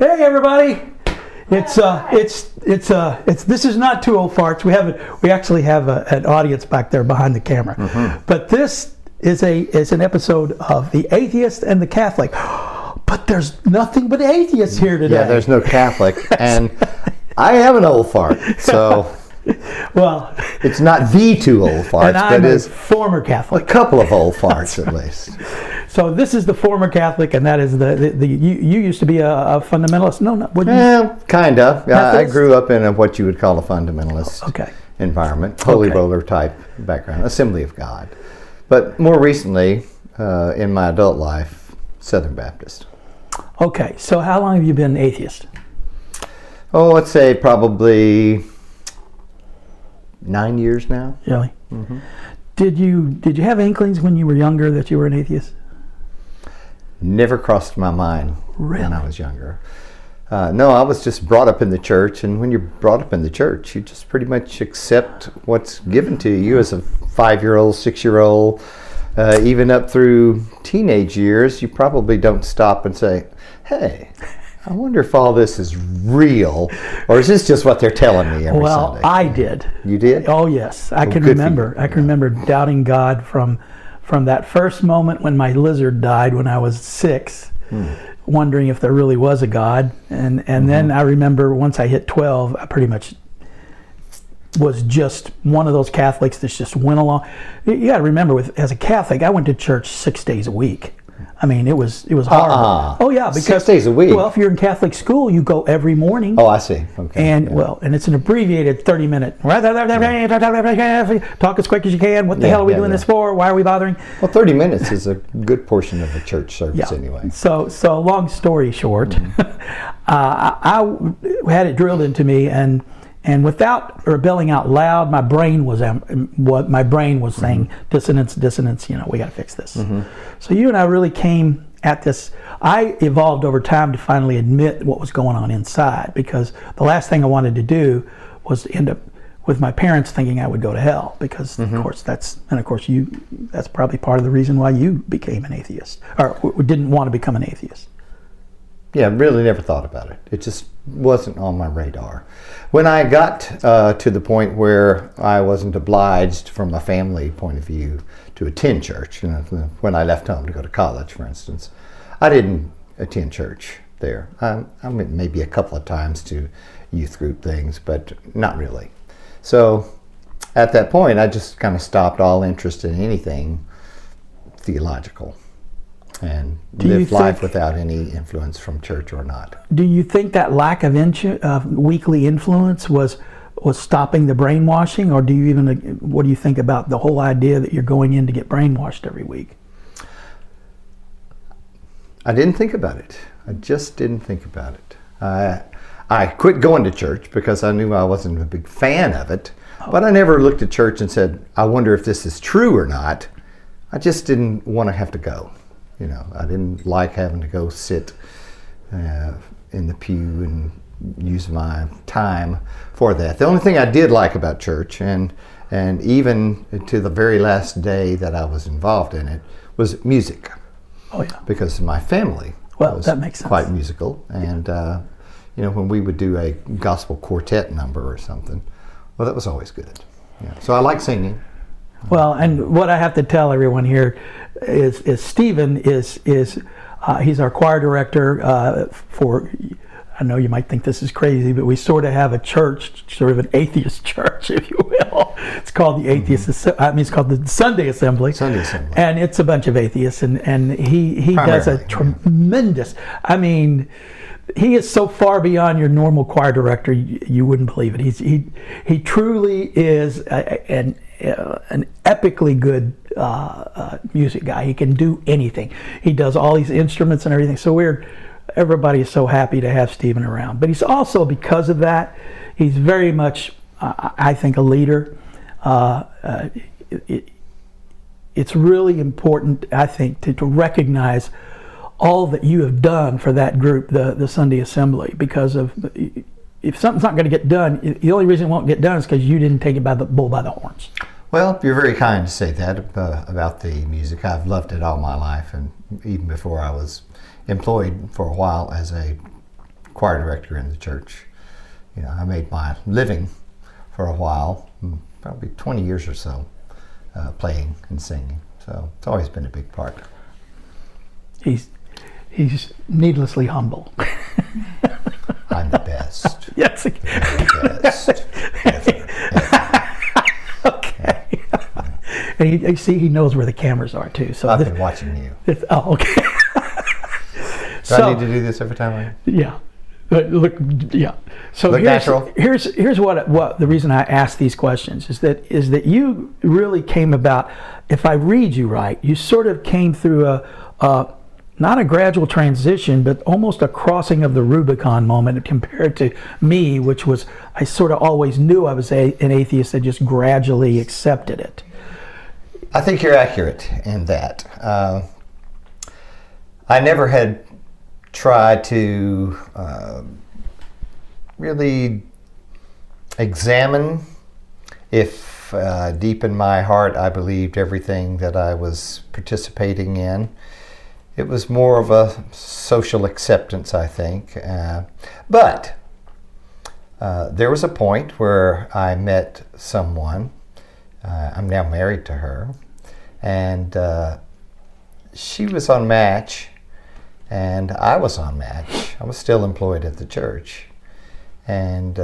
Hey everybody! It's this is not two old farts. We actually have an audience back there behind the camera. Mm-hmm. But this is an episode of the Atheist and the Catholic. But there's nothing but atheists here today. Yeah, there's no Catholic, and I am an old fart, so. Well, it's not the two old farts, but it's former Catholic. A couple of old farts at least. So this is the former Catholic, and that is the you used to be a fundamentalist. No, kind of. I grew up in what you would call a fundamentalist environment, holy roller type background, Assembly of God. But more recently, in my adult life, Southern Baptist. Okay, so how long have you been atheist? Oh, let's say probably 9 years now. Really? Mm-hmm. Did you have inklings when you were younger that you were an atheist? Never crossed my mind really? When I was younger. No, I was just brought up in the church, and when you're brought up in the church, you just pretty much accept what's given to you as a 5-year-old, 6-year-old, even up through teenage years. You probably don't stop and say, hey, I wonder if all this is real, or is this just what they're telling me every Sunday? Well, I did. You did? Oh, yes. I can remember. I can remember doubting God from that first moment when my lizard died when I was 6, wondering if there really was a God. And then I remember once I hit 12, I pretty much was just one of those Catholics that just went along. You got to remember, as a Catholic, I went to church 6 days a week. I mean, it was hard. Oh yeah, because 6 days a week. Well, if you're in Catholic school, you go every morning. Oh, I see. Okay. And and it's an abbreviated 30-minute. Talk as quick as you can. What the hell are we doing this for? Why are we bothering? Well, 30 minutes is a good portion of a church service anyway. So long story short, I had it drilled into me, and without rebelling out loud, my brain was saying dissonance. We got to fix this. So you and I really came at this. I evolved over time to finally admit what was going on inside, because the last thing I wanted to do was end up with my parents thinking I would go to hell, because of course that's probably part of the reason why you became an atheist, or didn't want to become an atheist. Yeah, really never thought about it. It just wasn't on my radar. When I got to the point where I wasn't obliged from a family point of view to attend church, when I left home to go to college, for instance, I didn't attend church there. I went maybe a couple of times to youth group things, but not really. So at that point, I just kind of stopped all interest in anything theological, and live life without any influence from church or not. Do you think that lack of weekly influence was stopping the brainwashing, or what do you think about the whole idea that you're going in to get brainwashed every week? I didn't think about it. I just didn't think about it. I quit going to church because I knew I wasn't a big fan of it, but I never looked at church and said, I wonder if this is true or not. I just didn't want to have to go. I didn't like having to go sit in the pew and use my time for that. The only thing I did like about church, and even to the very last day that I was involved in it, was music. Oh yeah. Because my family was that makes sense. Quite musical, and when we would do a gospel quartet number or something, well, that was always good. Yeah. So I like singing. Well, and what I have to tell everyone here is Stephen is he's our choir director for. I know you might think this is crazy, but we sort of have a church, sort of an atheist church, if you will. It's called the Atheist. It's called the Sunday Assembly. And it's a bunch of atheists, and he does a tremendous. I mean, he is so far beyond your normal choir director, you wouldn't believe it. He truly is an epically good music guy. He can do anything. He does all these instruments and everything. So everybody is so happy to have Stephen around. But he's also, because of that, he's very much, I think, a leader. It's really important, I think, to recognize all that you have done for that group, the Sunday Assembly, because if something's not going to get done, the only reason it won't get done is because you didn't take it by the bull by the horns. Well, you're very kind to say that about the music. I've loved it all my life, and even before I was employed for a while as a choir director in the church. You know, I made my living for a while, probably 20 years or so, playing and singing. So it's always been a big part. He's needlessly humble. I'm the best. Yes. The best. Okay. And you see, he knows where the cameras are too. So I've been watching you. Oh, okay. Do I need to do this every time? Yeah. But look, yeah. So Look natural. Here's what the reason I ask these questions is that you really came about. If I read you right, you sort of came through a not a gradual transition, but almost a crossing of the Rubicon moment compared to me, which was I sort of always knew I was an atheist. I just gradually accepted it. I think you're accurate in that. I never had tried to really examine if deep in my heart I believed everything that I was participating in. It was more of a social acceptance, I think. But there was a point where I met someone. I'm now married to her. And she was on Match, and I was on Match. I was still employed at the church. And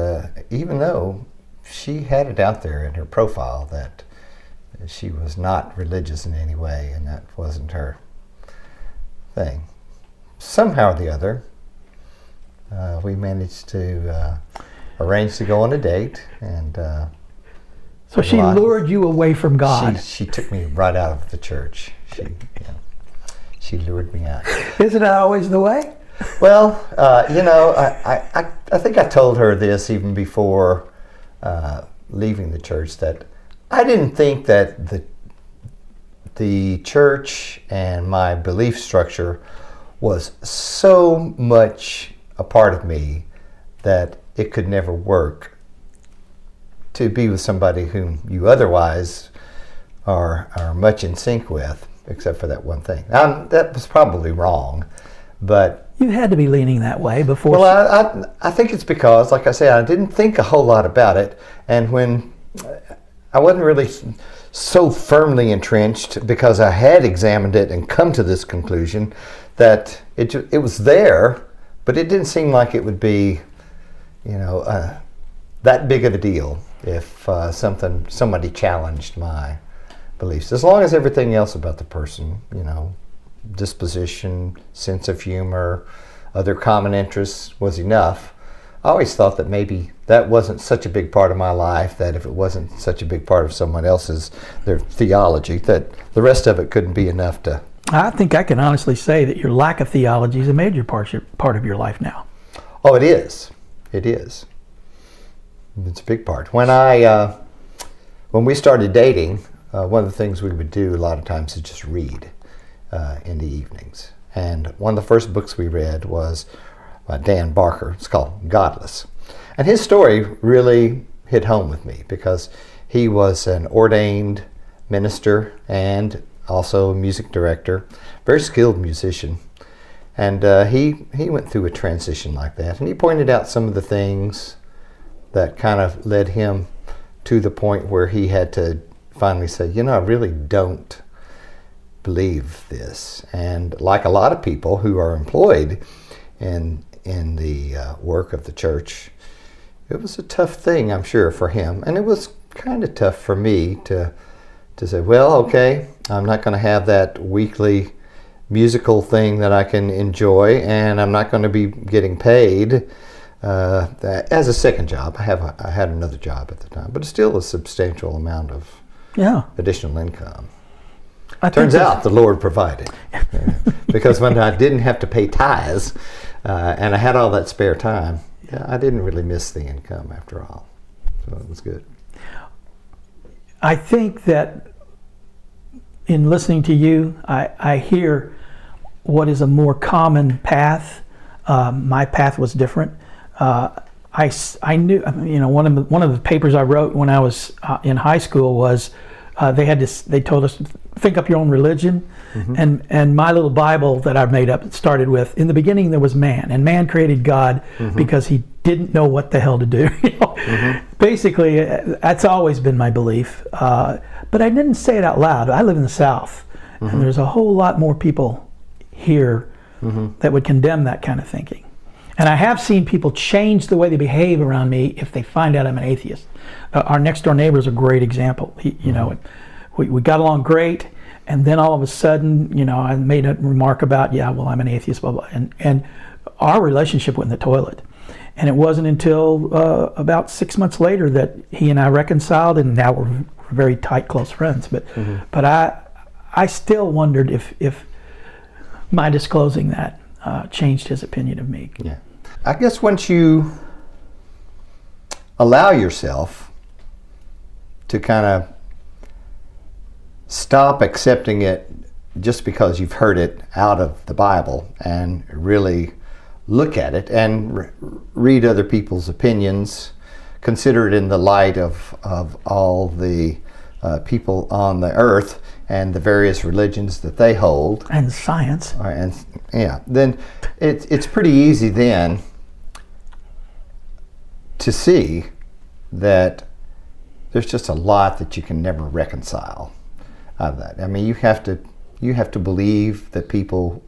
even though she had it out there in her profile that she was not religious in any way, and that wasn't her thing, somehow or the other, we managed to arrange to go on a date. And so she lured you away from God. She took me right out of the church. She lured me out. Isn't that always the way? Well, you know, I think I told her this even before leaving the church, that I didn't think that the church and my belief structure was so much a part of me that it could never work to be with somebody whom you otherwise are much in sync with, except for that one thing. That was probably wrong, but you had to be leaning that way before. Well, I think it's because, like I said, I didn't think a whole lot about it, and when I wasn't really so firmly entrenched, because I had examined it and come to this conclusion that it was there, but it didn't seem like it would be, you know, that big of a deal if somebody challenged my beliefs, as long as everything else about the person, you know, disposition, sense of humor, other common interests was enough. I always thought that maybe that wasn't such a big part of my life, that if it wasn't such a big part of someone else's, their theology, that the rest of it couldn't be enough to... I think I can honestly say that your lack of theology is a major part of your life now. Oh, it is. It is. It's a big part. When we started dating, one of the things we would do a lot of times is just read in the evenings. And one of the first books we read was Dan Barker. It's called Godless. And his story really hit home with me because he was an ordained minister and also a music director, very skilled musician. And he went through a transition like that. And he pointed out some of the things that kind of led him to the point where he had to finally say, you know, I really don't believe this. And like a lot of people who are employed in the work of the church, it was a tough thing, I'm sure, for him. And it was kind of tough for me to say, well, okay, I'm not going to have that weekly musical thing that I can enjoy, and I'm not going to be getting paid as a second job. I had another job at the time, but it's still a substantial amount of additional income. Turns out the Lord provided. Because when I didn't have to pay tithes and I had all that spare time, I didn't really miss the income after all. So it was good. I think that in listening to you, I hear what is a more common path. My path was different. I knew, you know, one of the papers I wrote when I was in high school was They told us, think up your own religion. And my little Bible that I made up started with, in the beginning there was man, and man created God because he didn't know what the hell to do. Basically, that's always been my belief. But I didn't say it out loud. I live in the South, and there's a whole lot more people here that would condemn that kind of thinking. And I have seen people change the way they behave around me if they find out I'm an atheist. Our next door neighbor is a great example. We got along great, and then all of a sudden, I made a remark about, I'm an atheist, blah, blah, and our relationship went in the toilet. And it wasn't until about 6 months later that he and I reconciled, and now we're very tight, close friends. But I still wondered if my disclosing that changed his opinion of me. Yeah. I guess once you allow yourself to kind of stop accepting it just because you've heard it out of the Bible and really look at it and read other people's opinions, consider it in the light of all the people on the earth and the various religions that they hold. And science. Then it's pretty easy then to see that there's just a lot that you can never reconcile out of that. I mean, you have to believe that people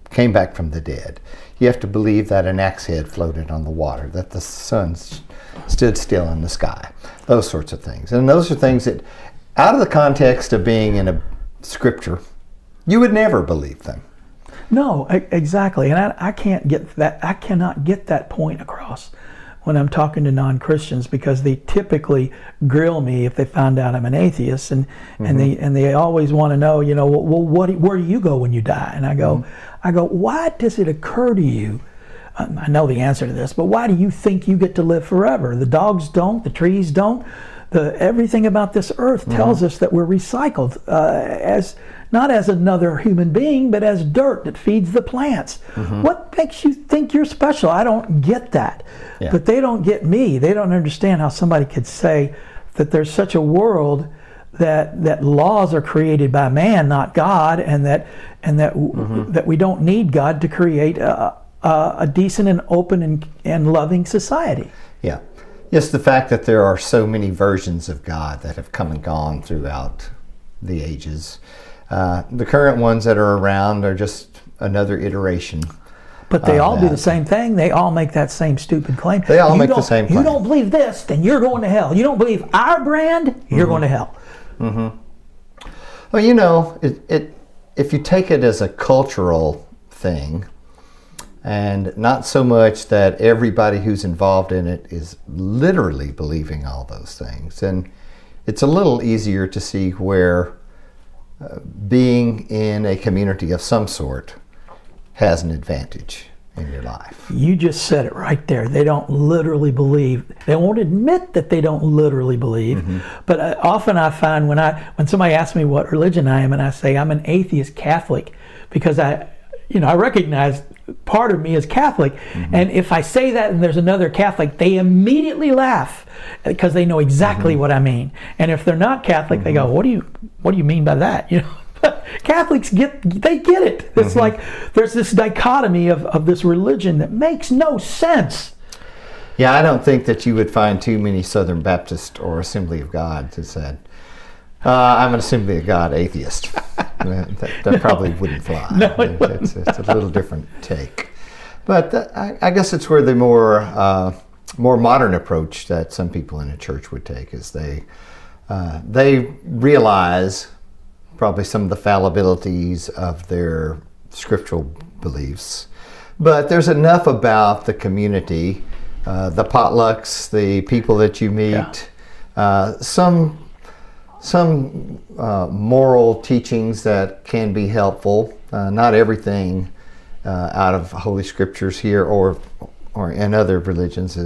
came back from the dead. You have to believe that an axe head floated on the water, that the sun stood still in the sky, those sorts of things. And those are things that, out of the context of being in a scripture, you would never believe them. No, exactly. And I can't get that. I cannot get that point across when I'm talking to non-Christians, because they typically grill me if they found out I'm an atheist, and they always want to know, where do you go when you die? And I go, why does it occur to you? I know the answer to this, but why do you think you get to live forever? The dogs don't, the trees don't. Everything about this earth tells us that we're recycled as not as another human being, but as dirt that feeds the plants. What makes you think you're special? I don't get that. Yeah. But they don't get me. They don't understand how somebody could say that there's such a world that laws are created by man, not God, and that we don't need God to create a decent and open and loving society. Yeah. Yes, the fact that there are so many versions of God that have come and gone throughout the ages. The current ones that are around are just another iteration. But they all do the same thing. They all make that same stupid claim. They all make the same claim. You don't believe this, then you're going to hell. You don't believe our brand, you're going to hell. Well, if you take it as a cultural thing, and not so much that everybody who's involved in it is literally believing all those things, and it's a little easier to see where being in a community of some sort has an advantage in your life. You just said it right there. They don't literally believe. They won't admit that they don't literally believe. But often I find when somebody asks me what religion I am, and I say I'm an atheist Catholic, because I recognize part of me is Catholic, and if I say that and there's another Catholic, they immediately laugh because they know exactly what I mean. And if they're not Catholic, they go, "What do you mean by that?" Catholics get it. It's like there's this dichotomy of this religion that makes no sense. Yeah, I don't think that you would find too many Southern Baptist or Assembly of God that said, I'm an Assembly of God atheist. That probably wouldn't fly. No, it wouldn't. It's a little different take. But I guess it's where the more modern approach that some people in a church would take is they realize probably some of the fallibilities of their scriptural beliefs. But there's enough about the community, the potlucks, the people that you meet, some moral teachings that can be helpful. Not everything out of Holy Scriptures here or in other religions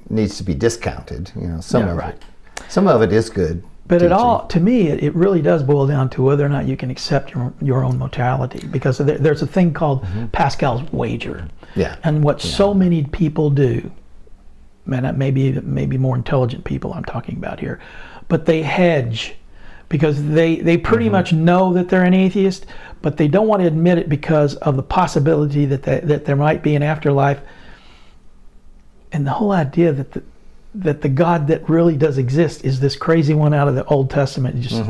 needs to be discounted. Some of it is good. But to me, it really does boil down to whether or not you can accept your own mortality, because there's a thing called Pascal's wager. Yeah. And what so many people do, and maybe more intelligent people I'm talking about here, but they hedge because they pretty much know that they're an atheist, but they don't want to admit it because of the possibility that there might be an afterlife. And the whole idea that the God that really does exist is this crazy one out of the Old Testament just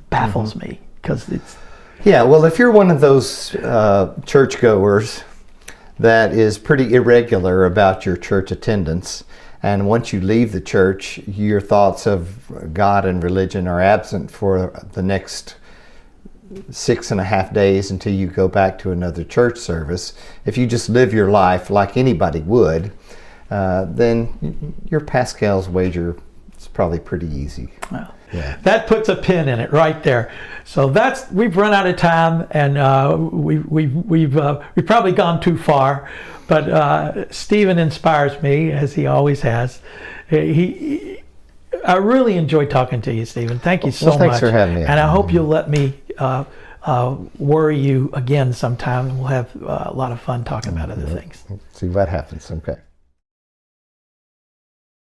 baffles me, because it's... Yeah, well, if you're one of those churchgoers that is pretty irregular about your church attendance, and once you leave the church, your thoughts of God and religion are absent for the next 6.5 days until you go back to another church service, if you just live your life like anybody would, then your Pascal's wager is probably pretty easy. Well, yeah. That puts a pin in it right there. So we've run out of time, and we've probably gone too far. But Stephen inspires me, as he always has. I really enjoyed talking to you, Stephen. Thank you so much. Thanks for having me. And I hope you'll let me worry you again sometime, and we'll have a lot of fun talking about other things. See what happens. Okay.